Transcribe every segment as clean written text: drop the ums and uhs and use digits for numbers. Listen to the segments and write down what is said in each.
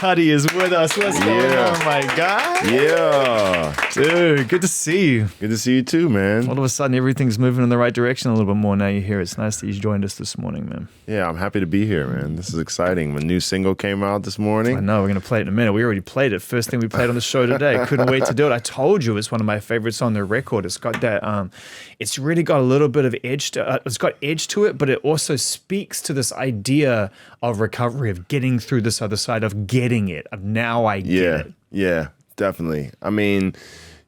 Cudi is with us. What's going on, my guy? Yeah. Dude, good to see you. Good to see you too, man. All of a sudden, everything's moving in the right direction a little bit more now you're here. It's nice that you joined us this morning, man. Yeah, I'm happy to be here, man. This is exciting. My new single came out this morning. I know, we're going to play it in a minute. We already played it. First thing we played on the show today. Couldn't wait to do it. I told you it's one of my favorites on the record. It's got that, it's really got a little bit of edge to it's got edge to it, but it also speaks to this idea of recovery, of getting through this other side, of getting it, of now I get it. Yeah, definitely. I mean,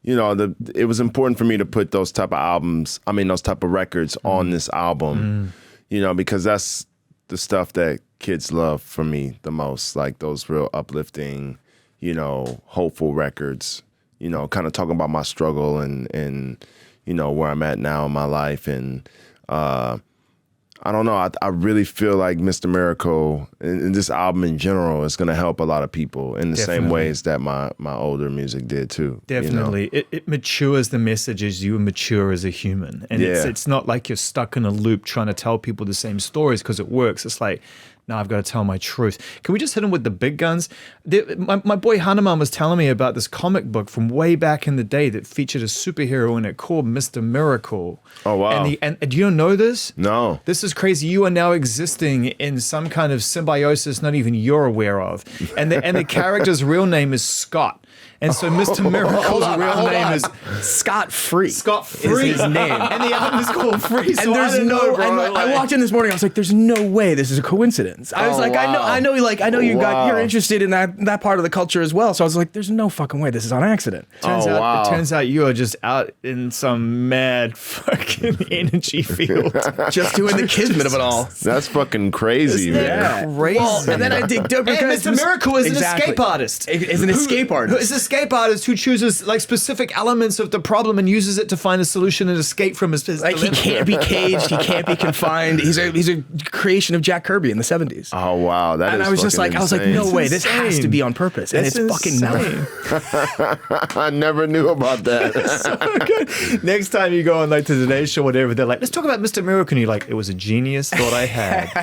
you know, it was important for me to put those type of records on this album, you know, because that's the stuff that kids love from me the most, like those real uplifting, you know, hopeful records, you know, kind of talking about my struggle and you know, where I'm at now in my life. And I don't know, I really feel like Mr. Miracle and this album in general is going to help a lot of people in the same ways that my older music did too. Definitely. You know? It matures the message as you mature as a human. And it's not like you're stuck in a loop trying to tell people the same stories because it works. It's like, no, I've got to tell my truth. Can we just hit him with the big guns? My boy Hanuman was telling me about this comic book from way back in the day that featured a superhero in it called Mr. Miracle. Oh, wow. And do you know this? No. This is crazy. You are now existing in some kind of symbiosis not even you're aware of. And the character's real name is Scott. And so Mr. Miracle's real name is Scott Free. Scott Free is his name. And the album is called Free. So And there's I walked in this morning. I was like, "There's no way this is a coincidence." I was like, wow. "I know, you're interested in that part of the culture as well." So I was like, "There's no fucking way this is on accident." It turns out you are just out in some mad fucking energy field, just doing the kismet of it all. That's fucking crazy, man. Crazy. Well, and then I dig deeper because Mr. Miracle is an escape artist. Is an escape artist. Is an escape artist who chooses like specific elements of the problem and uses it to find a solution and escape from his like he can't be caged, he can't be confined. He's a creation of Jack Kirby in the 70s. Oh wow, and I was just like, insane. no way, this has to be on purpose, and it's fucking not. I never knew about that. So good. Next time you go on like to the Today Show, whatever, they're like, let's talk about Mr. Miracle, and you're like, it was a genius thought I had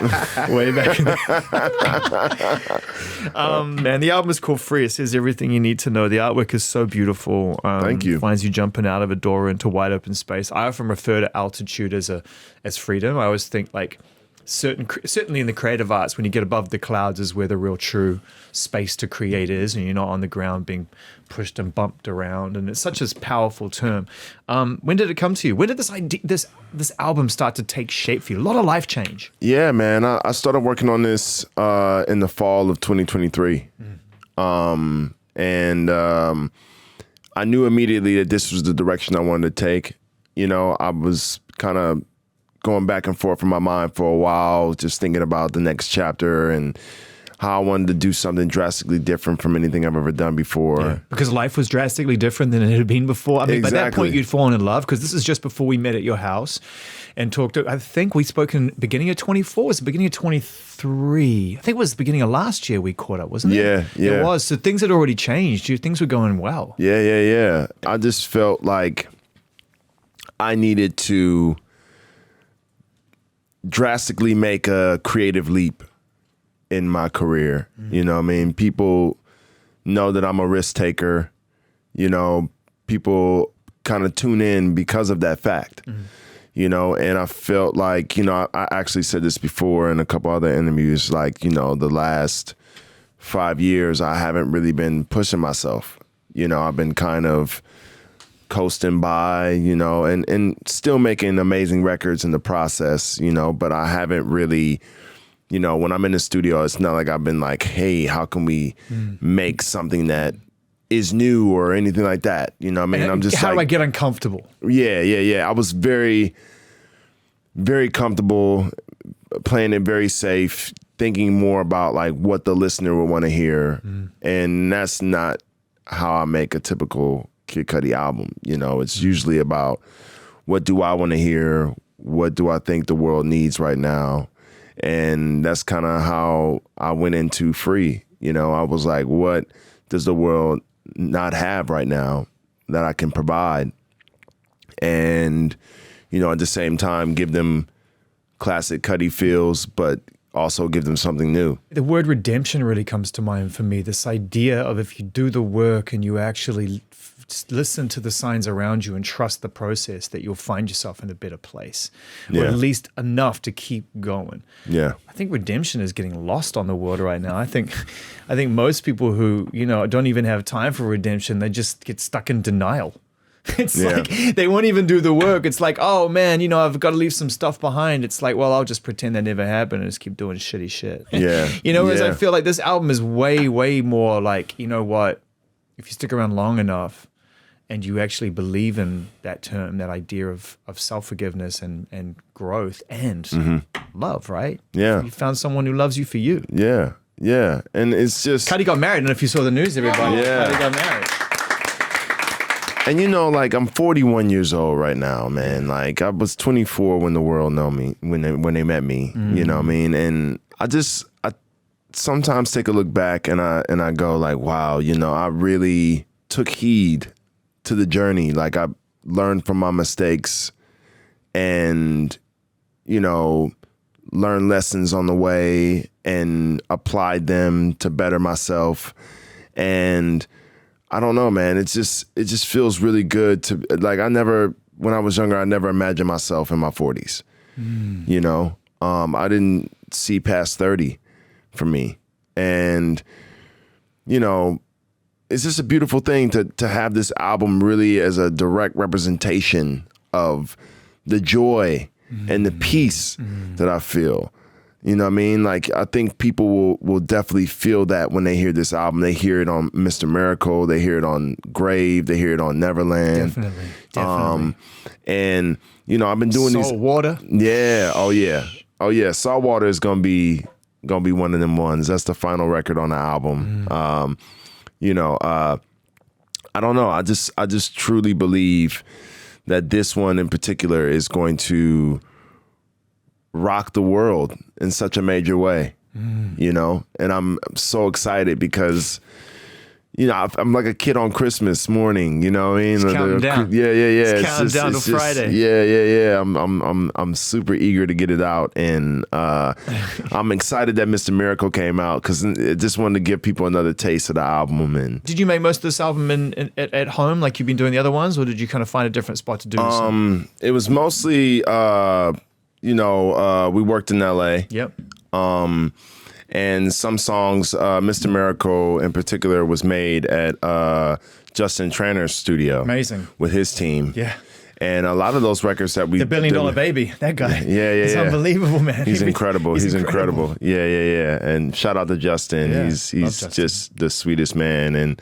way back. Man, the album is called Free. It says everything you need to know. The artwork is so beautiful. Thank you. Finds you jumping out of a door into wide open space. I often refer to altitude as freedom. I always think like certainly in the creative arts, when you get above the clouds is where the real true space to create is, and you're not on the ground being pushed and bumped around. And it's such a powerful term. When did it come to you? When did this album start to take shape for you? A lot of life change. Yeah, man. I started working on this in the fall of 2023. I knew immediately that this was the direction I wanted to take. You know, I was kind of going back and forth in my mind for a while, just thinking about the next chapter and how I wanted to do something drastically different from anything I've ever done before. Yeah, because life was drastically different than it had been before. I mean, by that point, you'd fallen in love, because this is just before we met at your house and talked. I think we spoke in beginning of 24. It was the beginning of 23. I think it was the beginning of last year we caught up, wasn't it? Yeah. It was. So things had already changed. Things were going well. Yeah. I just felt like I needed to drastically make a creative leap in my career. You know what I mean? People know that I'm a risk taker. You know, people kind of tune in because of that fact. You know, and I felt like, you know, I actually said this before in a couple other interviews, like, you know, the last 5 years, I haven't really been pushing myself. You know, I've been kind of coasting by, you know, and still making amazing records in the process, you know, but I haven't really, you know, when I'm in the studio, it's not like I've been like, hey, how can we make something is new or anything like that? You know what I mean? I'm just how do I get uncomfortable? Yeah. I was very, very comfortable playing it very safe, thinking more about like what the listener would want to hear. And that's not how I make a typical Kid Cudi album. You know, it's usually about what do I want to hear? What do I think the world needs right now? And that's kind of how I went into Free. You know, I was like, what does the world not have right now that I can provide? And, you know, at the same time, give them classic Cudi feels, but also give them something new. The word redemption really comes to mind for me. This idea of if you do the work and you actually listen to the signs around you and trust the process, that you'll find yourself in a better place, or at least enough to keep going. Yeah. I think redemption is getting lost on the world right now. I think most people who, don't even have time for redemption, they just get stuck in denial. It's like they won't even do the work. It's like, oh man, I've got to leave some stuff behind. It's like, well, I'll just pretend that never happened and just keep doing shitty shit. Yeah. Whereas I feel like this album is way, way more like, you know what, if you stick around long enough and you actually believe in that term, that idea of self-forgiveness and growth and love, right? Yeah. You found someone who loves you for you. Yeah. Yeah. And it's just... Cudi got married. I don't know if you saw the news, everybody. Yeah. Cudi got married. And like I'm 41 years old right now, man. Like I was 24 when the world know me, when they met me. You know what I mean? And I sometimes take a look back and I go like, wow, I really took heed to the journey. Like I learned from my mistakes and, learned lessons on the way and applied them to better myself. And I don't know, man. It just feels really good to, like, when I was younger, I never imagined myself in my 40s. I didn't see past 30 for me. And, it's just a beautiful thing to have this album really as a direct representation of the joy and the peace that I feel. You know what I mean? Like, I think people will definitely feel that when they hear this album. They hear it on Mr. Miracle. They hear it on Grave. They hear it on Neverland. Definitely. And, I've been doing these... Saltwater. Yeah. Oh, yeah. Oh, yeah. Saltwater is going to be one of them ones. That's the final record on the album. I don't know. I just truly believe that this one in particular is going to rock the world in such a major way, and I'm so excited because, I'm like a kid on Christmas morning, you know what I mean? It's counting down. Yeah. It's counting down to Friday. Yeah. I'm super eager to get it out, and I'm excited that Mr. Miracle came out because I just wanted to give people another taste of the album. And did you make most of this album at home, like you've been doing the other ones, or did you kind of find a different spot to do this? It was mostly, we worked in LA. Yep. And some songs, Mr. Miracle in particular, was made at Justin Tranter's studio. Amazing. With his team. Yeah. And a lot of those records that we... The $1 Billion Baby, that guy. Yeah. He's unbelievable, man. He's incredible. He's incredible. Yeah. And shout out to Justin. Yeah, he's Justin. Just the sweetest man. And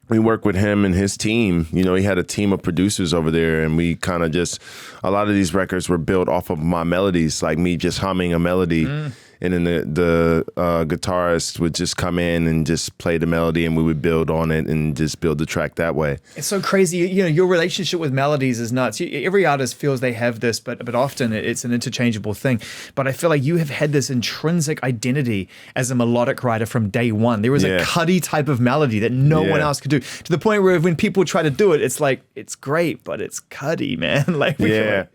we worked with him and his team. He had a team of producers over there, and we kind of just... A lot of these records were built off of my melodies, like me just humming a melody. And then the guitarist would just come in and just play the melody, and we would build on it and just build the track that way. It's so crazy. Your relationship with melodies is nuts. Every artist feels they have this, but often it's an interchangeable thing. But I feel like you have had this intrinsic identity as a melodic writer from day one. There was a Cudi type of melody that no one else could do, to the point where when people try to do it, it's like, it's great, but it's Cudi, man.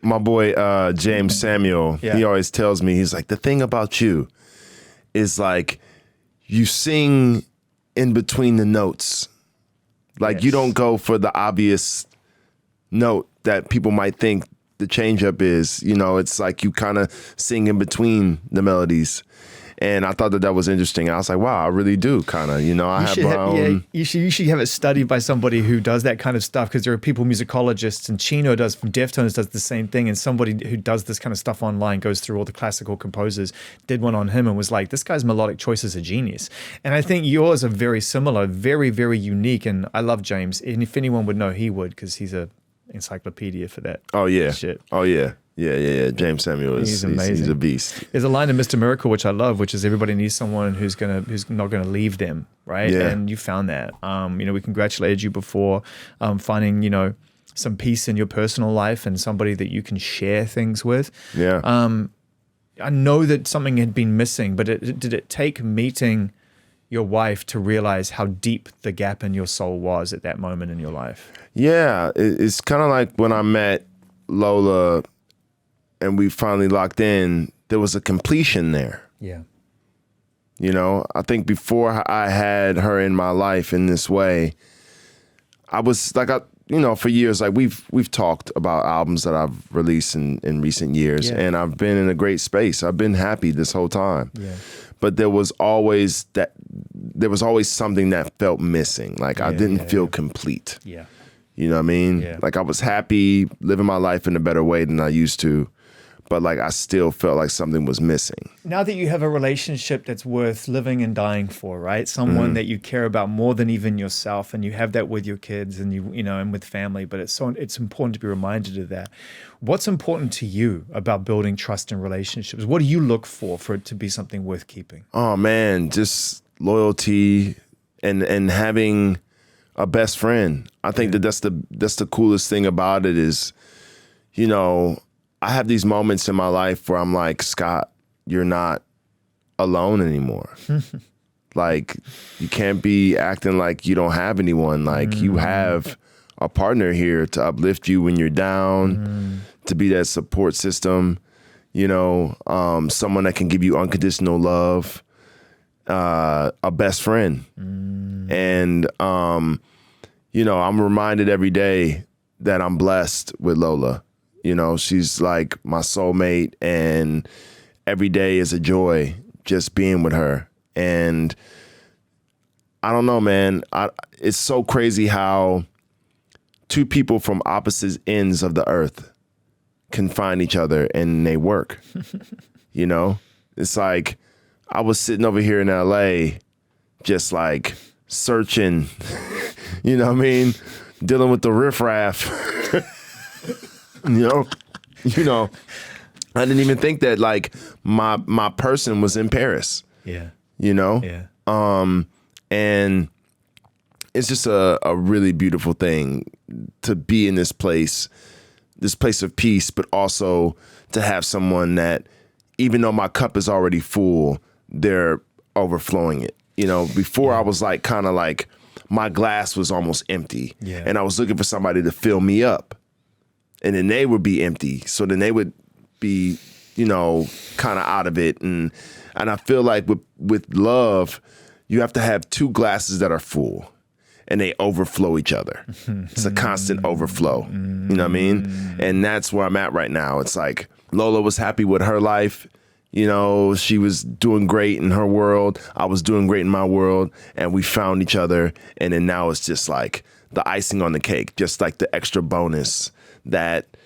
My boy James Samuel, he always tells me, he's like, the thing about you is like you sing in between the notes. Like you don't go for the obvious note that people might think the change up is. It's like you kind of sing in between the melodies. And I thought that was interesting. I was like, wow, I really do kind of, I have my own. You should have it studied by somebody who does that kind of stuff, because there are people, musicologists, and Chino from Deftones does the same thing. And somebody who does this kind of stuff online goes through all the classical composers, did one on him and was like, this guy's melodic choice is a genius. And I think yours are very similar, very, very unique. And I love James. And if anyone would know, he would, because he's a encyclopedia for that. Oh, yeah. Shit. Oh, yeah. Yeah. James Samuel he's amazing. He's a beast. There's a line in Mr. Miracle which I love, which is everybody needs someone who's not gonna leave them, right? Yeah. And you found that. We congratulated you before finding some peace in your personal life and somebody that you can share things with. Yeah. I know that something had been missing, but did it take meeting your wife to realize how deep the gap in your soul was at that moment in your life? Yeah, it's kind of like when I met Lola and we finally locked in, there was a completion there. Yeah. You know, I think before I had her in my life in this way, I was like, for years, like we've talked about albums that I've released in recent years, Yeah. and I've been in a great space. I've been happy this whole time. Yeah. But there was always something that felt missing. Like I didn't feel complete. Yeah. You know what I mean? Yeah. Like I was happy living my life in a better way than I used to, but like I still felt like something was missing. Now that you have a relationship that's worth living and dying for, right? Someone that you care about more than even yourself, and you have that with your kids and and with family, but it's important to be reminded of that. What's important to you about building trust in relationships? What do you look for it to be something worth keeping? Oh man, just loyalty and having a best friend. I think that's the coolest thing about it is, I have these moments in my life where I'm like, Scott, you're not alone anymore. Like, you can't be acting like you don't have anyone. Like, you have a partner here to uplift you when you're down, to be that support system, someone that can give you unconditional love, a best friend. And, I'm reminded every day that I'm blessed with Lola. She's like my soulmate, and every day is a joy just being with her. And I don't know, man. It's so crazy how two people from opposite ends of the earth can find each other and they work. It's like I was sitting over here in LA just like searching, you know what I mean? Dealing with the riffraff. I didn't even think that like my person was in Paris. Yeah. Yeah. And it's just a really beautiful thing to be in this place of peace, but also to have someone that, even though my cup is already full, they're overflowing it. Before I was like, kind of like my glass was almost empty, and I was looking for somebody to fill me up, and then they would be empty. So then they would be, kind of out of it. And I feel like with love, you have to have two glasses that are full and they overflow each other. It's a constant overflow. You know what I mean? And that's where I'm at right now. It's like Lola was happy with her life. She was doing great in her world. I was doing great in my world, and we found each other. And then now it's just like the icing on the cake, just like the extra bonus that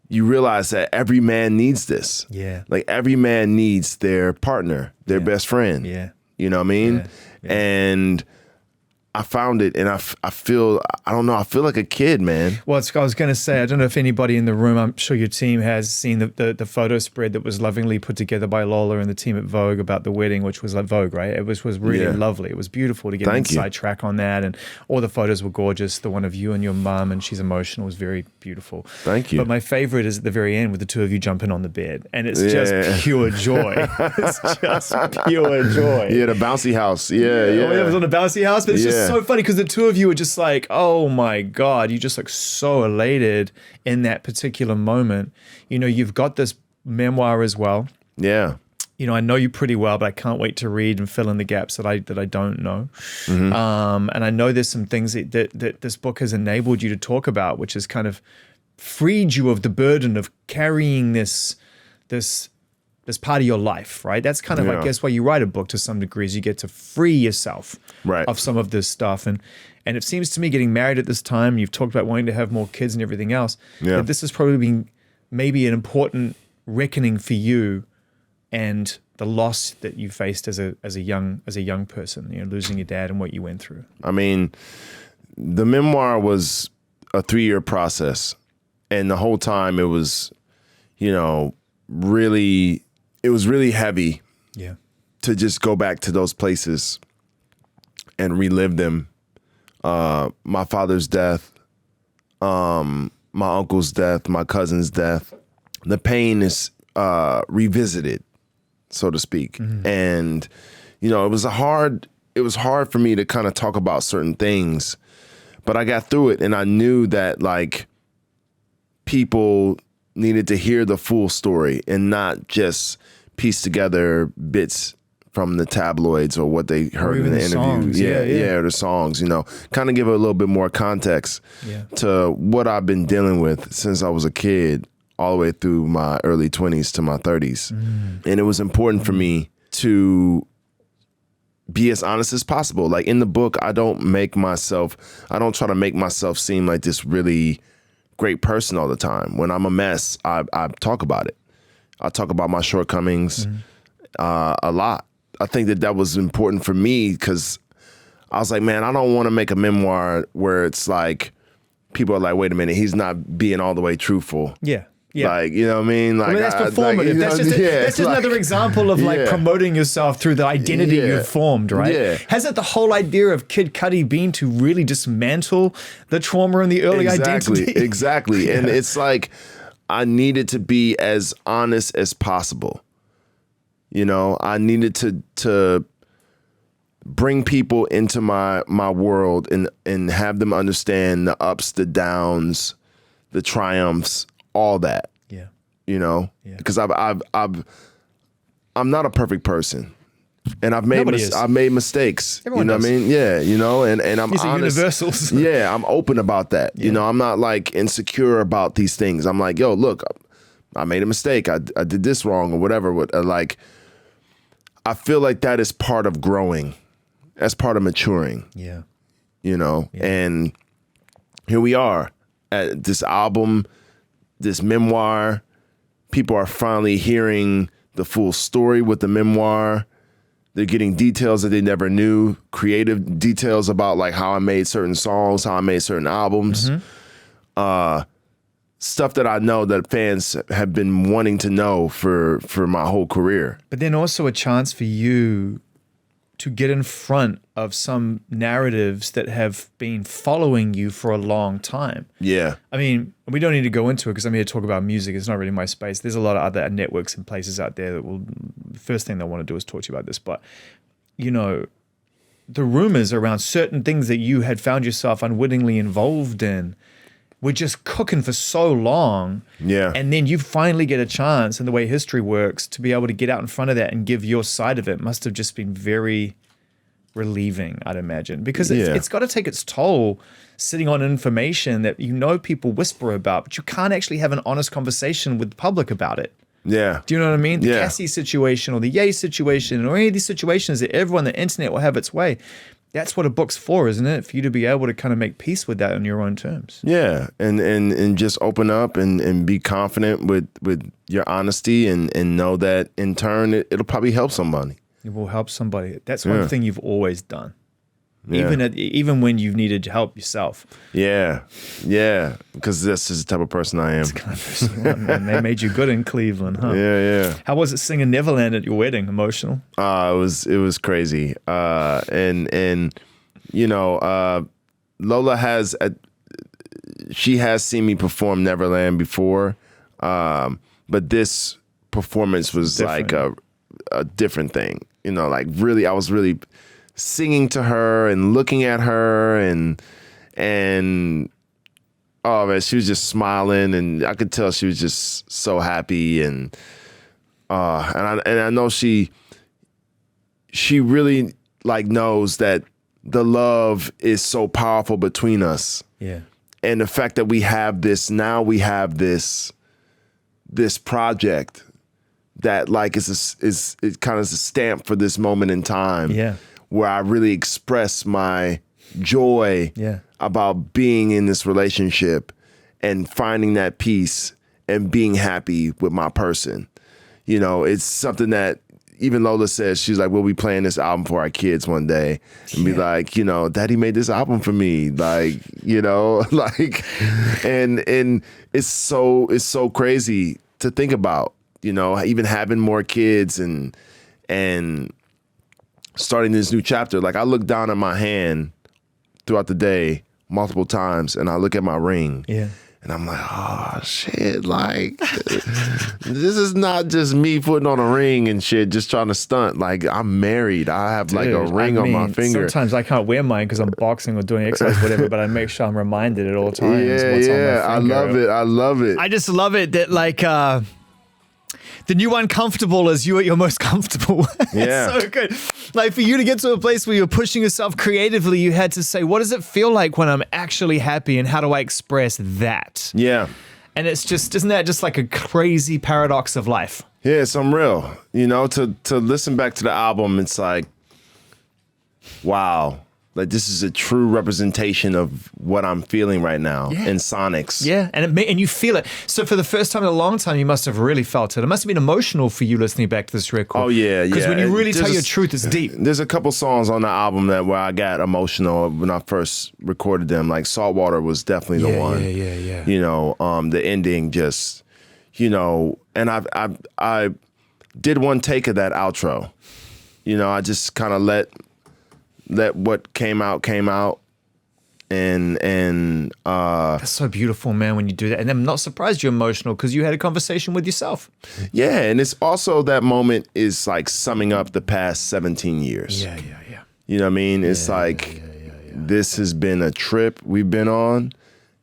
you realize that every man needs this. Yeah. Like every man needs their partner, their best friend. Yeah. You know what I mean? Yeah. And I found it, and I feel, I don't know, I feel like a kid, man. Well, I was going to say, I don't know if anybody in the room, I'm sure your team has seen the photo spread that was lovingly put together by Lola and the team at Vogue about the wedding, which was like Vogue, right? It was really lovely. It was beautiful to get an inside track on that, and all the photos were gorgeous. The one of you and your mum, and she's emotional, was very beautiful. Thank you. But my favorite is at the very end with the two of you jumping on the bed, and it's just pure joy. It's just pure joy. Yeah, the bouncy house. Yeah. Oh, yeah, it was on the bouncy house, but it's just so funny because the two of you are just like, oh my God, you just look so elated in that particular moment. You've got this memoir as well. Yeah. I know you pretty well, but I can't wait to read and fill in the gaps that I don't know. And I know there's some things that this book has enabled you to talk about, which has kind of freed you of the burden of carrying this part of your life, right? That's kind of, I guess, why you write a book to some degree, is you get to free yourself of some of this stuff. And it seems to me, getting married at this time, you've talked about wanting to have more kids and everything else, that this has probably been maybe an important reckoning for you and the loss that you faced as a young person, losing your dad and what you went through. I mean, the memoir was a 3-year process, and the whole time it was, really... It was really heavy to just go back to those places and relive them. My father's death, my uncle's death, my cousin's death. The pain is revisited, so to speak. And, it was hard for me to kind of talk about certain things, but I got through it, and I knew that like people needed to hear the full story and not just piece together bits from the tabloids or what they heard in even the the interview. songs. Yeah. The songs, you know, kind of give it a little bit more context to what I've been dealing with since I was a kid all the way through my early 20s to my 30s. And it was important for me to be as honest as possible. Like in the book, I don't try to make myself seem like this really great person all the time. When I'm a mess, I talk about it. I talk about my shortcomings a lot. I think that was important for me because I was like, man, I don't want to make a memoir where it's like people are like, wait a minute, he's not being all the way truthful. Yeah. Like, you know what I mean? Like, that's performative. That's just another example of like promoting yourself through the identity you've formed, right? Yeah. Hasn't the whole idea of Kid Cudi been to really dismantle the trauma and the early identity? Exactly. And it's like, I needed to be as honest as possible. You know, I needed to bring people into my world and have them understand the ups, the downs, the triumphs, all that. Yeah. You know, because I'm not a perfect person, and I've made mistakes. Everyone you know does. what I mean? Yeah. You know, and I'm These are honest. universals. Yeah, I'm open about that. You know, I'm not like insecure about these things. I'm like, yo, look, I made a mistake. I did this wrong or whatever. Like, I feel like that is part of growing. That's part of maturing. Yeah. You know, and here we are at this album, this memoir. People are finally hearing the full story with the memoir. They're getting details that they never knew, creative details about like how I made certain songs, how I made certain albums. Stuff that I know that fans have been wanting to know for my whole career. But then also a chance for you to get in front of some narratives that have been following you for a long time. Yeah. I mean, we don't need to go into it because I'm here to talk about music. It's not really my space. There's a lot of other networks and places out there that will, the first thing they want to do is talk to you about this. But, you know, the rumors around certain things that you had found yourself unwittingly involved in were just cooking for so long. Yeah. And then you finally get a chance, and the way history works, to be able to get out in front of that and give your side of it must have just been very relieving, I'd imagine. Because it's got to take its toll sitting on information that you know people whisper about, but you can't actually have an honest conversation with the public about it. Yeah. Do you know what I mean? The Yeah. Cassie situation or the Ye situation or any of these situations that everyone, the internet will have its way. That's what a book's for, isn't it? For you to be able to kind of make peace with that on your own terms. Yeah, and just open up and be confident with your honesty and know that in turn it'll probably help somebody. It will help somebody. That's one thing you've always done. Yeah. Even when you've needed to help yourself. Yeah, because this is the type of person I am. And they made you good in Cleveland, huh? Yeah. How was it singing Neverland at your wedding? Emotional? It was crazy. And you know, Lola she has seen me perform Neverland before, but this performance was like a different thing. You know, like really, I was really singing to her and looking at her and oh man, she was just smiling and I could tell she was just so happy and I know she really like knows that the love is so powerful between us. Yeah. And the fact that we have this project that like is kind of a stamp for this moment in time. Yeah. Where I really express my joy about being in this relationship and finding that peace and being happy with my person. You know, it's something that even Lola says, she's like, we'll be playing this album for our kids one day and be like, you know, Daddy made this album for me. Like, you know, like, and it's so crazy to think about, you know, even having more kids and starting this new chapter. Like I look down at my hand throughout the day multiple times and I look at my ring. Yeah. And I'm like, oh shit, like this is not just me putting on a ring and shit, just trying to stunt. Like I'm married. I have like a ring on my finger. Sometimes I can't wear mine because I'm boxing or doing exercise, whatever, but I make sure I'm reminded at all times Yeah, what's on my finger. I love it. I just love it that like The new uncomfortable is you at your most comfortable. Yeah. It's so good. Like for you to get to a place where you're pushing yourself creatively, you had to say, what does it feel like when I'm actually happy and how do I express that? Yeah. And it's just, isn't that just like a crazy paradox of life? Yeah, it's unreal. You know, to listen back to the album, it's like, wow. Like this is a true representation of what I'm feeling right now in Sonics. Yeah, and you feel it. So for the first time in a long time, you must have really felt it. It must have been emotional for you listening back to this record. Oh yeah, yeah. Because when you really tell your truth, it's deep. There's a couple songs on the album where I got emotional when I first recorded them. Like Saltwater was definitely the one. Yeah. You know, the ending just, you know, and I did one take of that outro. You know, I just kind of let what came out, and That's so beautiful, man, when you do that. And I'm not surprised you're emotional because you had a conversation with yourself. yeah, and it's also that moment is like summing up the past 17 years. Yeah. You know what I mean? It's this has been a trip we've been on,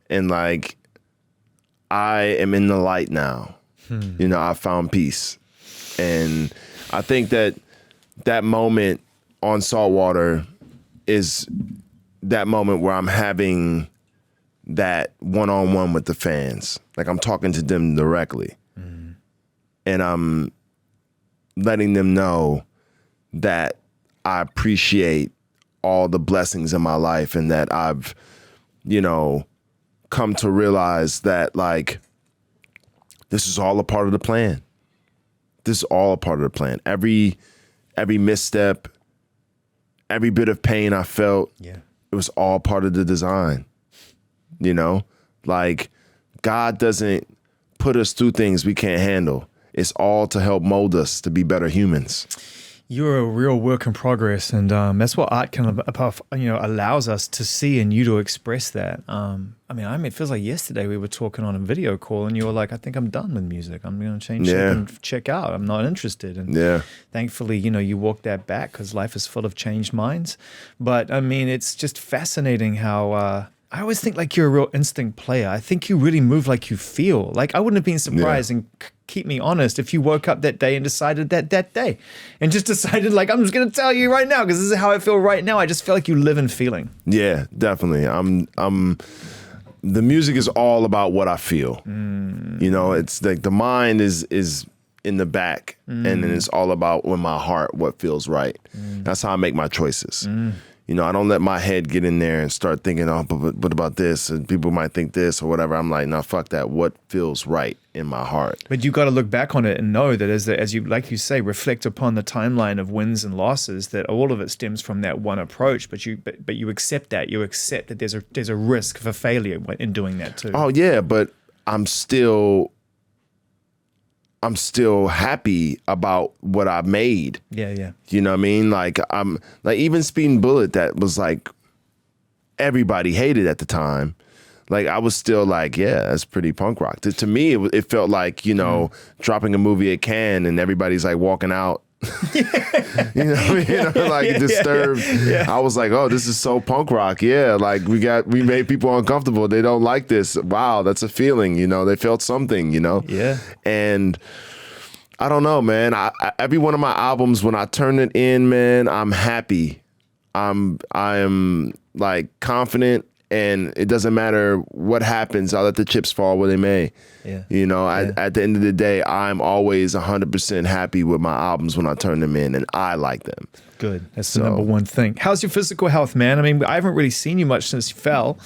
and like I am in the light now. You know, I found peace, and I think that moment on Saltwater is that moment where I'm having that one-on-one with the fans. Like I'm talking to them directly. And I'm letting them know that I appreciate all the blessings in my life and that I've, you know, come to realize that like this is all a part of the plan. This is all a part of the plan. Every misstep, every bit of pain I felt, it was all part of the design. You know, like God doesn't put us through things we can't handle. It's all to help mold us to be better humans. You're a real work in progress, and that's what art kind of, you know, allows us to see and you to express that. It feels like yesterday we were talking on a video call, and you were like, "I think I'm done with music. I'm going to change shit and check out. I'm not interested." And thankfully, you know, you walked that back because life is full of changed minds. But I mean, it's just fascinating how. I always think like you're a real instinct player. I think you really move like you feel. Like I wouldn't have been surprised and keep me honest if you woke up that day and decided that day and just decided like, I'm just going to tell you right now because this is how I feel right now. I just feel like you live in feeling. Yeah, definitely. The music is all about what I feel. You know, it's like the mind is in the back and then it's all about with my heart, what feels right. That's how I make my choices. You know, I don't let my head get in there and start thinking, oh, but what about this? And people might think this or whatever. I'm like, no, fuck that. What feels right in my heart? But you got to look back on it and know that as you, like you say, reflect upon the timeline of wins and losses, that all of it stems from that one approach. But you accept that. You accept that there's a risk for failure in doing that too. Oh yeah, but I'm still happy about what I made. Yeah. You know what I mean? Like I'm like even Speeding Bullet, that was like everybody hated at the time. Like I was still like, yeah, that's pretty punk rock. To me, it felt like, you know, dropping a movie at Cannes and everybody's like walking out. You know what I mean? Like Disturbed. Yeah. I was like, oh, this is so punk rock. Yeah, like we made people uncomfortable. They don't like this. Wow, that's a feeling. You know, they felt something. You know. Yeah. And I don't know, man. Every one of my albums, when I turn it in, man, I'm happy. I am like confident. And it doesn't matter what happens. I'll let the chips fall where they may. Yeah. You know, at the end of the day, I'm always 100% happy with my albums when I turn them in, and I like them. Good. That's the number one thing. How's your physical health, man? I mean, I haven't really seen you much since you fell.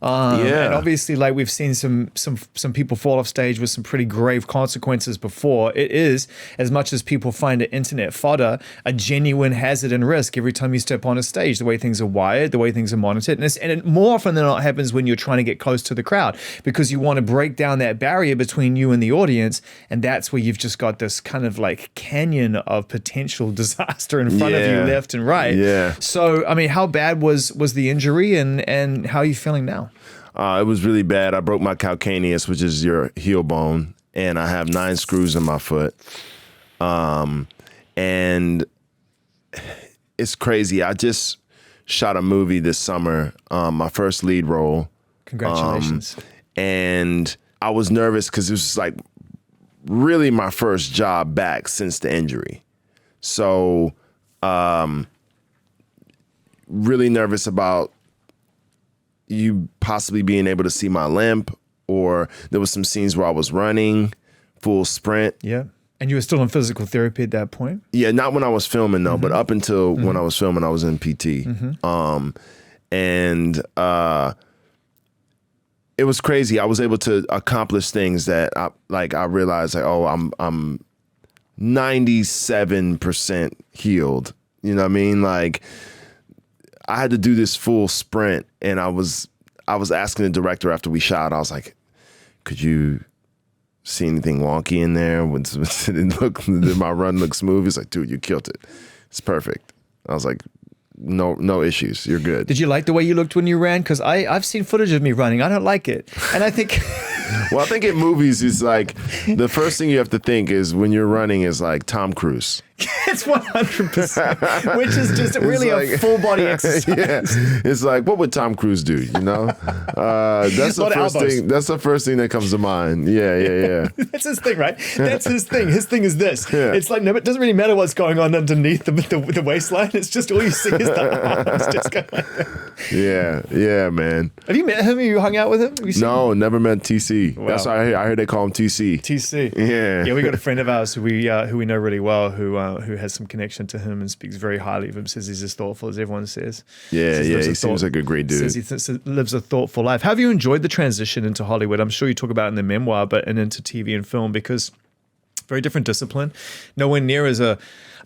And obviously, like we've seen some people fall off stage with some pretty grave consequences before. It is, as much as people find it internet fodder, a genuine hazard and risk every time you step on a stage, the way things are wired, the way things are monitored. And it more often than not happens when you're trying to get close to the crowd because you want to break down that barrier between you and the audience. And that's where you've just got this kind of like canyon of potential disaster in front of you, left and right. Yeah. So, I mean, how bad was the injury and how are you feeling now? It was really bad. I broke my calcaneus, which is your heel bone, and I have 9 screws in my foot. And it's crazy. I just shot a movie this summer, my first lead role. Congratulations. And I was nervous because it was like really my first job back since the injury. So really nervous about you possibly being able to see my limp, or there was some scenes where I was running full sprint. Yeah. And you were still in physical therapy at that point? Yeah, not when I was filming though, but up until when I was filming, I was in PT. And it was crazy. I was able to accomplish things that I realized like, oh, I'm 97% healed. You know what I mean? Like I had to do this full sprint, and I was asking the director after we shot, I was like, could you see anything wonky in there? Did my run look smooth? He's like, dude, you killed it. It's perfect. I was like, no issues. You're good. Did you like the way you looked when you ran? Because I've seen footage of me running. I don't like it. And I think... Well, I think in movies, it's like the first thing you have to think is when you're running is like Tom Cruise. It's 100%, which is just really a full body exercise. Yeah. It's like, what would Tom Cruise do? You know, that's the first thing. That's the first thing that comes to mind. Yeah. That's his thing, right? That's his thing. His thing is this. Yeah. It's like, no, it doesn't really matter what's going on underneath the waistline. It's just all you see is the arms just going like that. Yeah, man. Have you met him? Have you hung out with him? No, never met TC. Wow. That's why I heard they call him TC. TC. Yeah. We got a friend of ours who we know really well who has some connection to him and speaks very highly of him. Says he's as thoughtful as everyone says. Yeah. He seems like a great dude. Says he lives a thoughtful life. Have you enjoyed the transition into Hollywood? I'm sure you talk about it in the memoir, and into TV and film, because very different discipline. Nowhere near as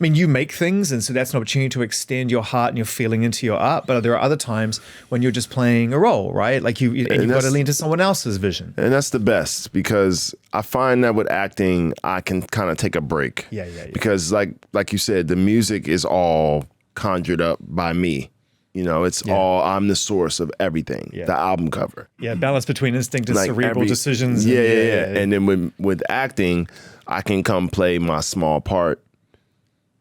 you make things, and so that's an opportunity to extend your heart and your feeling into your art. But there are other times when you're just playing a role, right? Like you've got to lean to someone else's vision. And that's the best, because I find that with acting, I can kind of take a break. Yeah. Because like you said, the music is all conjured up by me. You know, it's all, I'm the source of everything. Yeah. The album cover. Yeah, balance between instinct and cerebral decisions. Yeah. And then with acting, I can come play my small part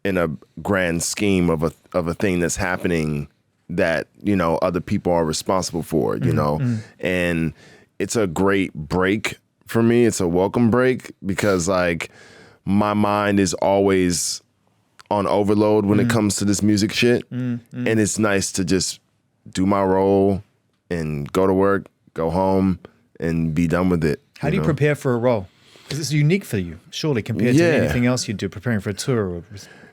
in a grand scheme of a thing that's happening that, you know, other people are responsible for, you know. And it's a great break for me. It's a welcome break, because like my mind is always on overload when it comes to this music shit. And it's nice to just do my role and go to work, go home, and be done with it. How do you prepare for a role? Because it's unique for you, surely, compared to anything else you do, preparing for a tour.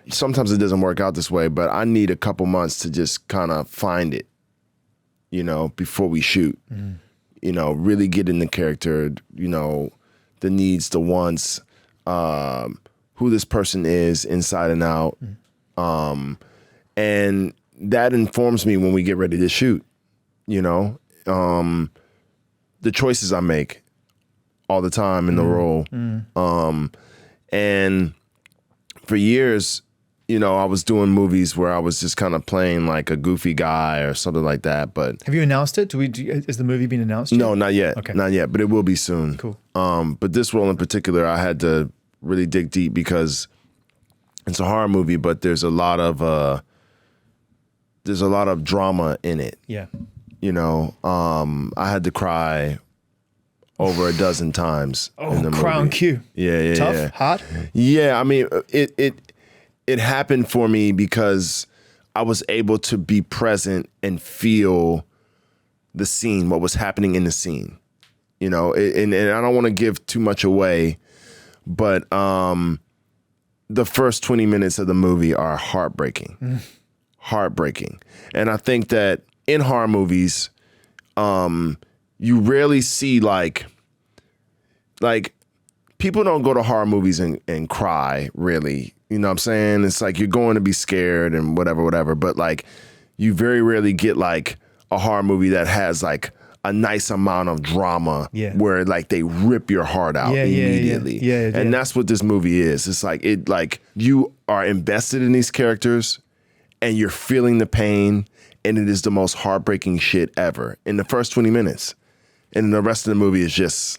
Sometimes it doesn't work out this way, but I need a couple months to just kind of find it, you know, before we shoot. You know, really get in the character, you know, the needs, the wants, who this person is inside and out. And that informs me when we get ready to shoot, you know, the choices I make all the time in the role. And for years, you know, I was doing movies where I was just kind of playing like a goofy guy or something like that. But have you announced it? Has the movie been announced yet? No, not yet. Okay. Not yet, but it will be soon. Cool. But this role in particular, I had to really dig deep, because it's a horror movie, but there's a lot of drama in it. Yeah. You know, I had to cry over a dozen times in the movie. Crown Q. Yeah. Tough, hot? Yeah, I mean, it happened for me because I was able to be present and feel the scene, what was happening in the scene. You know, and I don't want to give too much away, but the first 20 minutes of the movie are heartbreaking. Heartbreaking. And I think that in horror movies, you rarely see like people don't go to horror movies and cry, really. You know what I'm saying? It's like you're going to be scared and whatever. But like you very rarely get like a horror movie that has like a nice amount of drama where like they rip your heart out immediately. Yeah. And that's what this movie is. It's like you are invested in these characters and you're feeling the pain, and it is the most heartbreaking shit ever in the first 20 minutes. And the rest of the movie is just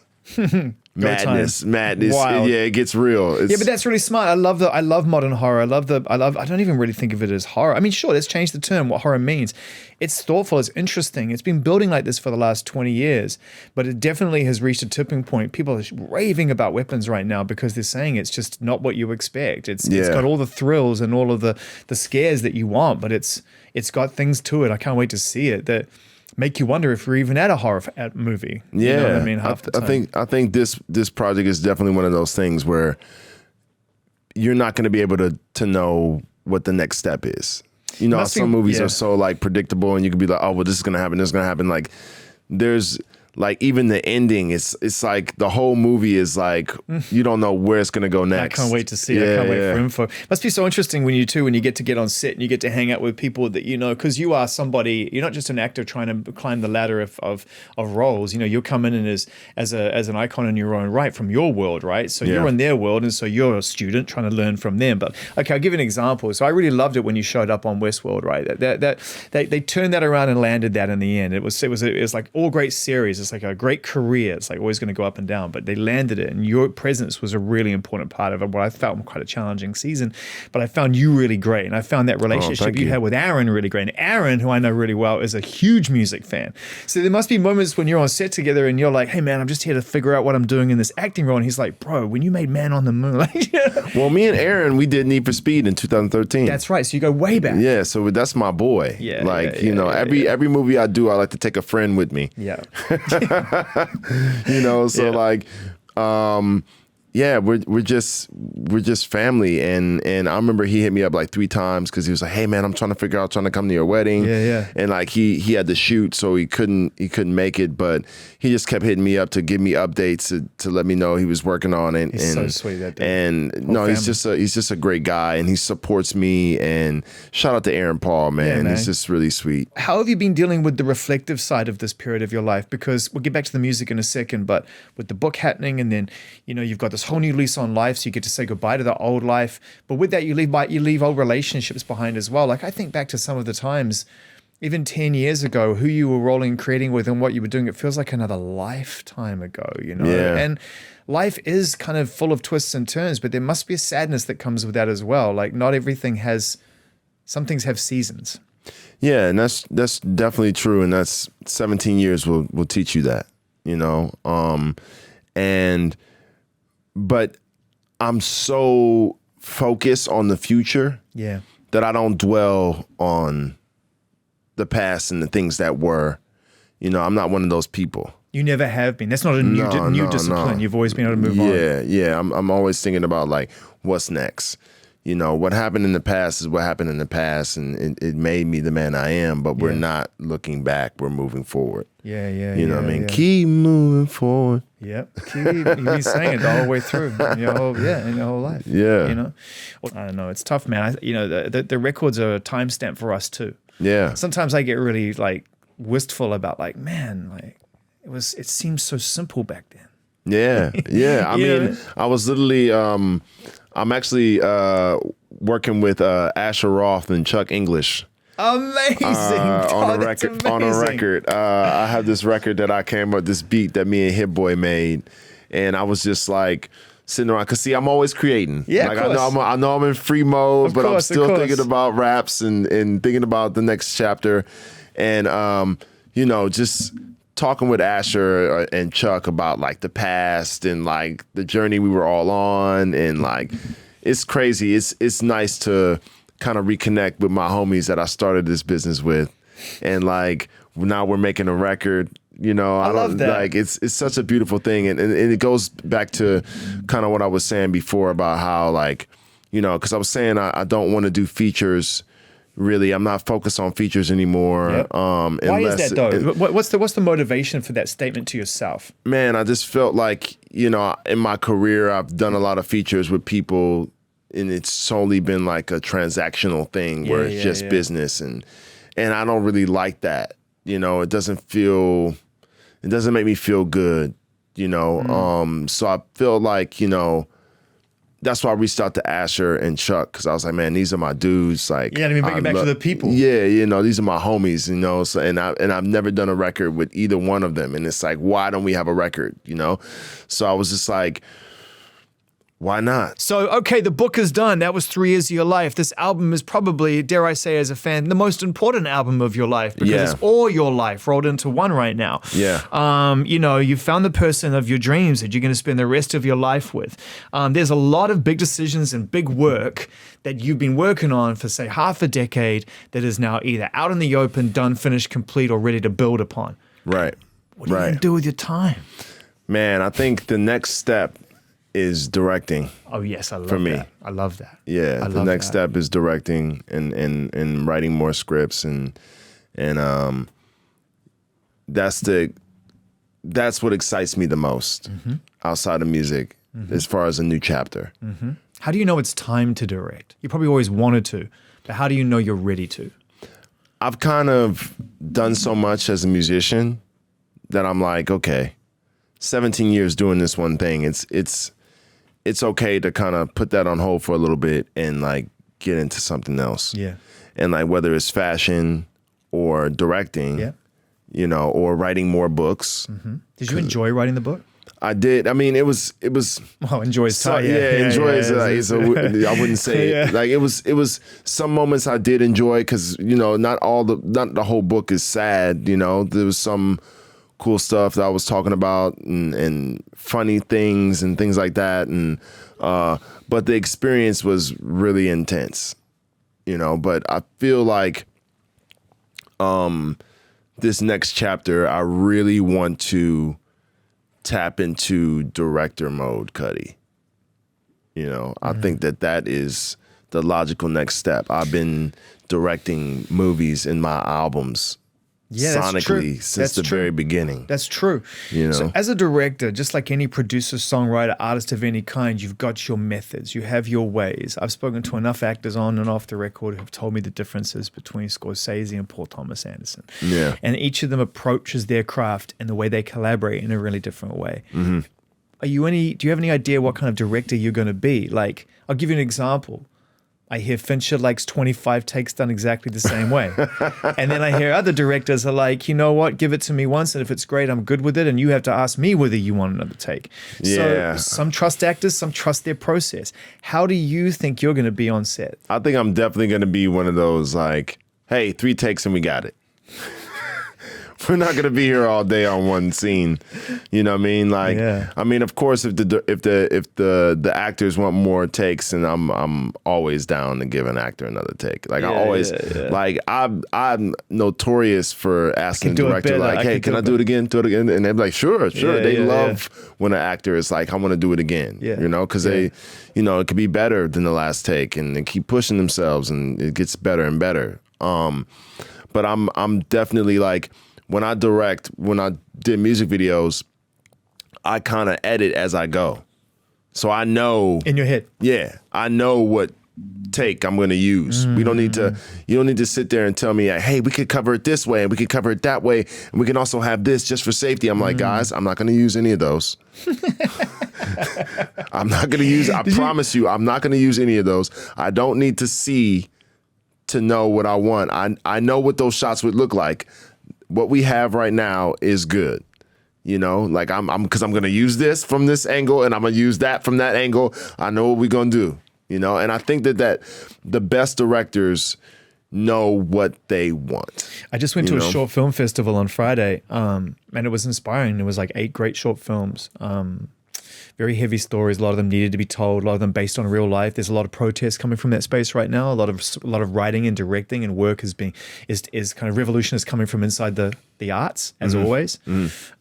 madness. Wild. Yeah, it gets real. Yeah, but that's really smart. I love modern horror. I don't even really think of it as horror. I mean, sure, let's change the term, what horror means. It's thoughtful, it's interesting. It's been building like this for the last 20 years, but it definitely has reached a tipping point. People are raving about weapons right now because they're saying it's just not what you expect. It's got all the thrills and all of the scares that you want, but it's got things to it. I can't wait to see it that make you wonder if we're even at a horror movie. Yeah, you know what I mean. I think this project is definitely one of those things where you're not going to be able to know what the next step is. You know, some movies are so like predictable, and you could be like, oh, well, this is going to happen. This is going to happen. Like, there's like even the ending. It's like the whole movie is like you don't know where it's going to go next. I can't wait to see it. I can't wait for info. Must be so interesting when you get on set and you get to hang out with people that you know, because you are somebody. You're not just an actor trying to climb the ladder of roles. You know, you're coming in as an icon in your own right from your world, right? So you're in their world, and so you're a student trying to learn from them. But okay, I'll give you an example. So I really loved it when you showed up on Westworld, right? That they turned that around and landed that in the end. It was like all great series. It's like a great career. It's like always going to go up and down, but they landed it, and your presence was a really important part of it. What I felt quite a challenging season, but I found you really great, and I found that relationship you had with Aaron really great. And Aaron, who I know really well, is a huge music fan. So there must be moments when you're on set together, and you're like, "Hey, man, I'm just here to figure out what I'm doing in this acting role." And he's like, "Bro, when you made Man on the Moon," like, well, me and Aaron, we did Need for Speed in 2013. That's right. So you go way back. Yeah, so that's my boy. Yeah, like every movie I do, I like to take a friend with me. Yeah. You know, so like, we're just family, and I remember he hit me up like 3 times because he was like, "Hey man, I'm trying to come to your wedding." And like he had to shoot, so he couldn't make it, but he just kept hitting me up to give me updates to let me know he was working on it. He's so sweet, that dude. And he's just a great guy, and he supports me. And shout out to Aaron Paul, man. He's just really sweet. How have you been dealing with the reflective side of this period of your life? Because we'll get back to the music in a second, but with the book happening, and then you've got this whole new lease on life, so you get to say goodbye to the old life. But with that, you leave old relationships behind as well. Like I think back to some of the times, even 10 years ago, who you were rolling, creating with, and what you were doing. It feels like another lifetime ago, you know. Yeah. And life is kind of full of twists and turns, but there must be a sadness that comes with that as well. Like not everything has. Some things have seasons. Yeah, and that's definitely true, and that's 17 years will teach you that, you know. But I'm so focused on the future that I don't dwell on the past and the things that were. You know, I'm not one of those people. You never have been. That's not a new discipline. You've always been able to move on. Yeah. I'm always thinking about like what's next. You know, what happened in the past is what happened in the past, and it made me the man I am, but we're not looking back. We're moving forward. Yeah. You know what I mean? Keep moving forward. Yep. You've been saying it the whole way through in your whole life. Yeah. You know? Well, I don't know. It's tough, man. The records are a timestamp for us too. Yeah. Sometimes I get really like wistful about like, man, like it seems so simple back then. Yeah. I mean, I was literally I'm actually working with Asher Roth and Chuck English. Amazing. On a record. I have this record that I came up, this beat that me and Hit Boy made, and I was just like sitting around, cause see, I'm always creating. Yeah, like of course. I know I'm in free mode, but I'm still thinking about raps and thinking about the next chapter, and just talking with Asher and Chuck about like the past and like the journey we were all on, and like it's crazy. It's nice to kind of reconnect with my homies that I started this business with, and like now we're making a record. You know, I love that. Like it's such a beautiful thing, and it goes back to kind of what I was saying before about how like, you know, because I was saying I don't want to do features. Really, I'm not focused on features anymore. Yep. Why is that though? What's the motivation for that statement to yourself? Man, I just felt like, you know, in my career, I've done a lot of features with people, and it's solely been like a transactional thing where it's just business, and I don't really like that. You know, it doesn't make me feel good. You know, so I feel like, you know, that's why I reached out to Asher and Chuck, because I was like, man, these are my dudes. Like, Yeah, let me bring it back to the people. Yeah, you know, these are my homies, you know. So and I've never done a record with either one of them. And it's like, why don't we have a record? You know? So I was just like, why not? So, okay, the book is done. That was 3 years of your life. This album is probably, dare I say as a fan, the most important album of your life because it's all your life rolled into one right now. Yeah. You know, you found the person of your dreams that you're going to spend the rest of your life with. There's a lot of big decisions and big work that you've been working on for, say, half a decade that is now either out in the open, done, finished, complete, or ready to build upon. Right. What are you going to do with your time? Man, I think the next step is directing. Oh yes, I love for me. That. I love that. Yeah, the next step is directing and writing more scripts and that's what excites me the most outside of music as far as a new chapter. How do you know it's time to direct? You probably always wanted to, but how do you know you're ready to? I've kind of done so much as a musician that I'm like, okay, 17 years doing this one thing. It's okay to kind of put that on hold for a little bit and like get into something else. Yeah. And like whether it's fashion or directing, you know, or writing more books. Did you enjoy writing the book? I did. I mean, it was. Well, enjoy is tight. Enjoy is. I wouldn't say it. Like it was. Some moments I did enjoy because you know not the whole book is sad. You know, there was some cool stuff that I was talking about and funny things and things like that. And but the experience was really intense. You know, but I feel like this next chapter, I really want to tap into director mode, Cudi. You know, I think that is the logical next step. I've been directing movies in my albums sonically since the very beginning. That's true. You know? So as a director, just like any producer, songwriter, artist of any kind, you've got your methods, you have your ways. I've spoken to enough actors on and off the record who've told me the differences between Scorsese and Paul Thomas Anderson. Yeah. And each of them approaches their craft and the way they collaborate in a really different way. Do you have any idea what kind of director you're going to be? Like, I'll give you an example. I hear Fincher likes 25 takes done exactly the same way. And then I hear other directors are like, you know what, give it to me once, and if it's great, I'm good with it, and you have to ask me whether you want another take. Yeah. So some trust actors, some trust their process. How do you think you're going to be on set? I think I'm definitely going to be one of those like, hey, 3 takes and we got it. We're not gonna be here all day on one scene, you know what I mean? Like, I mean, of course, if the actors want more takes, and I'm always down to give an actor another take. Like I always, like I'm notorious for asking the director, like, hey, can I do it again? Do it again? And they're like, sure. They love when an actor is like, I want to do it again, you know, because they, you know, it could be better than the last take, and they keep pushing themselves, and it gets better and better. But I'm definitely like, when I did music videos, I kind of edit as I go. So I know. In your head. Yeah. I know what take I'm going to use. You don't need to sit there and tell me, hey, we could cover it this way and we could cover it that way. And we can also have this just for safety. I'm like, guys, I'm not going to use any of those. I'm not going to use, I promise you, I'm not going to use any of those. I don't need to see to know what I want. I know what those shots would look like. What we have right now is good. You know, like I'm going to use this from this angle and I'm going to use that from that angle. I know what we're going to do, you know? And I think that the best directors know what they want. I just went to a short film festival on Friday, and it was inspiring. There was like 8 great short films. Very heavy stories. A lot of them needed to be told. A lot of them based on real life. There's a lot of protests coming from that space right now. A lot of writing and directing and work is kind of revolution is coming from inside the arts, as always.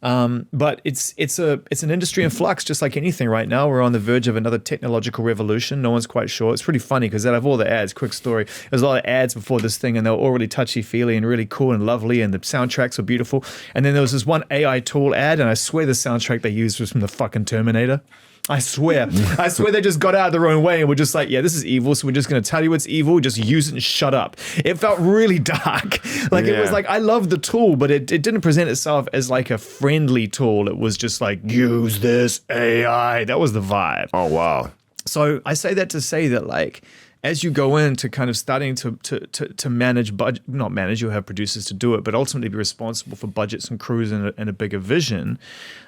But it's an industry in flux, just like anything right now. We're on the verge of another technological revolution. No one's quite sure. It's pretty funny because out of all the ads, quick story, there's a lot of ads before this thing, and they were all really touchy-feely and really cool and lovely, and the soundtracks were beautiful. And then there was this one AI tool ad, and I swear the soundtrack they used was from the fucking Terminator. I swear they just got out of their own way and were just like, yeah, this is evil, so we're just going to tell you it's evil, just use it and shut up. It felt really dark. Like it was like, I love the tool, but it didn't present itself as like a friendly tool. It was just like, use this AI. That was the vibe. Oh, wow. So I say that to say that, like, as you go into kind of starting to manage budget, not manage, you'll have producers to do it, but ultimately be responsible for budgets and crews and a bigger vision.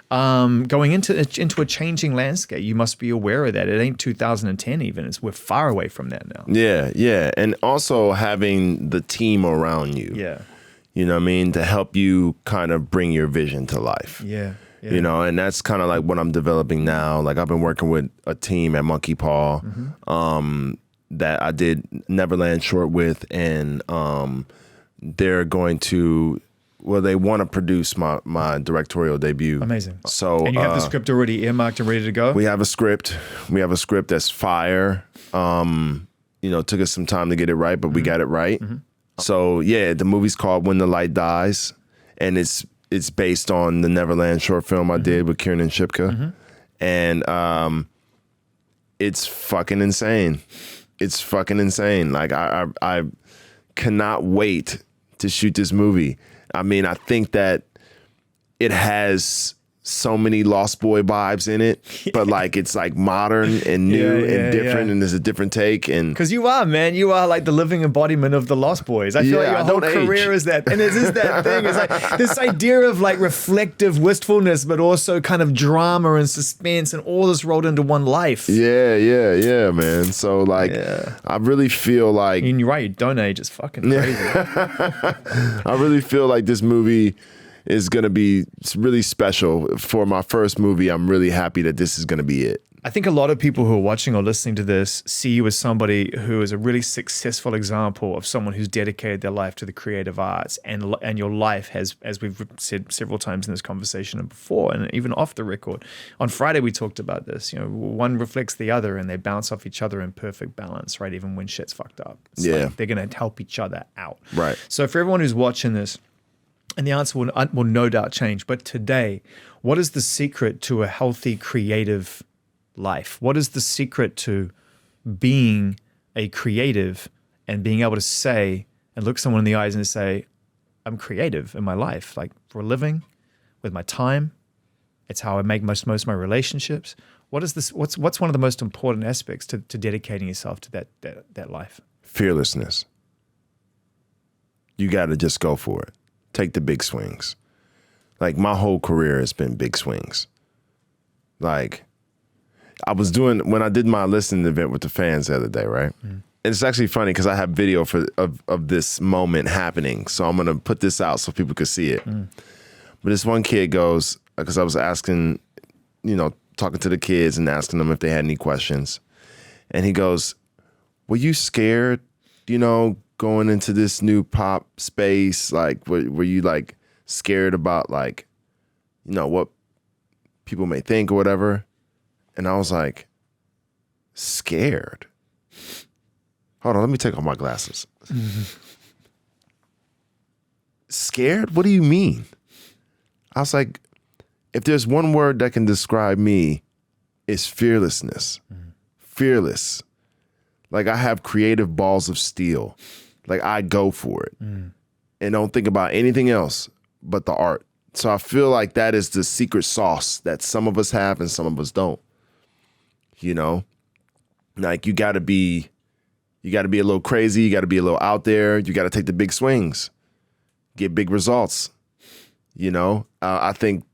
Going into a changing landscape, you must be aware of that. It ain't 2010 even. We're far away from that now. Yeah. And also having the team around you. Yeah. You know what I mean? To help you kind of bring your vision to life. Yeah. You know, and that's kind of like what I'm developing now. Like I've been working with a team at Monkey Paw that I did Neverland short with, and they're going to, well, they want to produce my directorial debut. Amazing. So and you have the script already earmarked and ready to go? We have a script. We have a script that's fire. You know, it took us some time to get it right, but we got it right. So yeah, the movie's called When the Light Dies, and it's based on the Neverland short film I did with Kieran and Shipka. And it's fucking insane. It's fucking insane. Like I cannot wait to shoot this movie. I mean, I think that it has so many Lost Boy vibes in it, but like it's like modern and new and different, and there's a different take. And because you are, man, you are like the living embodiment of the Lost Boys. I feel like your whole career is that, and it is that thing. It's like this idea of like reflective wistfulness, but also kind of drama and suspense, and all this rolled into one life. Yeah, man. So like, I really feel like, and you're right, you don't age. It's fucking crazy. I really feel like this movie is going to be really special. For my first movie, I'm really happy that this is going to be it. I think a lot of people who are watching or listening to this see you as somebody who is a really successful example of someone who's dedicated their life to the creative arts, and your life has, as we've said several times in this conversation and before, and even off the record. On Friday, we talked about this. You know, one reflects the other, and they bounce off each other in perfect balance, right? Even when shit's fucked up. It's like they're going to help each other out. Right. So for everyone who's watching this, and the answer will no doubt change. But today, what is the secret to a healthy, creative life? What is the secret to being a creative and being able to say and look someone in the eyes and say, I'm creative in my life, like for a living, with my time. It's how I make most of my relationships. What is this? What's one of the most important aspects to dedicating yourself to that life? Fearlessness. You got to just go for it. Take the big swings. Like my whole career has been big swings. Like I was doing, when I did my listening event with the fans the other day, right? And it's actually funny because I have video of this moment happening. So I'm going to put this out so people could see it. But this one kid goes, because I was asking, you know, talking to the kids and asking them if they had any questions. And he goes, were you scared, you know, going into this new pop space? Like, were you like scared about like, you know, what people may think or whatever? And I was like, scared? Hold on, let me take off my glasses. Scared? What do you mean? I was like, if there's one word that can describe me, it's fearlessness. Fearless. Like I have creative balls of steel. Like I go for it and don't think about anything else but the art. So I feel like that is the secret sauce that some of us have and some of us don't. You know, like you got to be a little crazy. You got to be a little out there. You got to take the big swings, get big results. You know, I think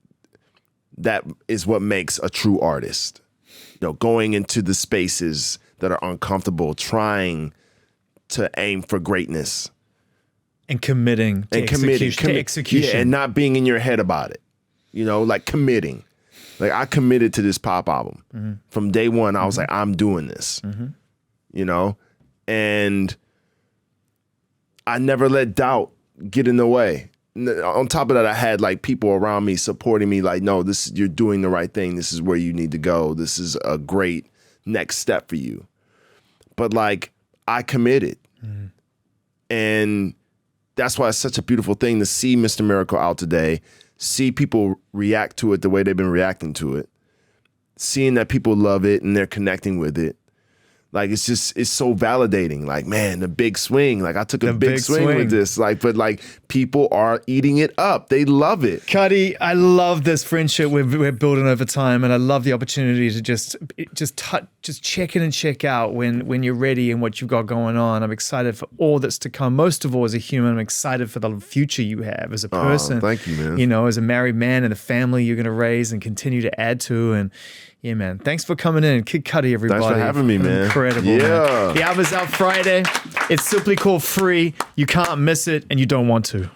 that is what makes a true artist. You know, going into the spaces that are uncomfortable, trying to aim for greatness. And committing to execution. Yeah, and not being in your head about it. You know, like committing. Like I committed to this pop album. From day one, I was like, I'm doing this. You know? And I never let doubt get in the way. On top of that, I had like people around me supporting me, like, no, you're doing the right thing. This is where you need to go. This is a great next step for you. But like, I committed. And that's why it's such a beautiful thing to see Mr. Miracle out today, see people react to it the way they've been reacting to it, seeing that people love it and they're connecting with it. Like, it's so validating. Like, man, the big swing. Like, I took a big swing with this. Like, but like, people are eating it up. They love it. Cudi, I love this friendship we're building over time, and I love the opportunity to just just check in and check out when you're ready and what you've got going on. I'm excited for all that's to come. Most of all, as a human, I'm excited for the future you have as a person. Thank you, man. You know, as a married man and the family you're going to raise and continue to add to. And yeah, man, thanks for coming in. Kid Cudi, everybody. Thanks for having me, man. Incredible, Yeah. man. The album's out Friday. It's simply called Free. You can't miss it, and you don't want to.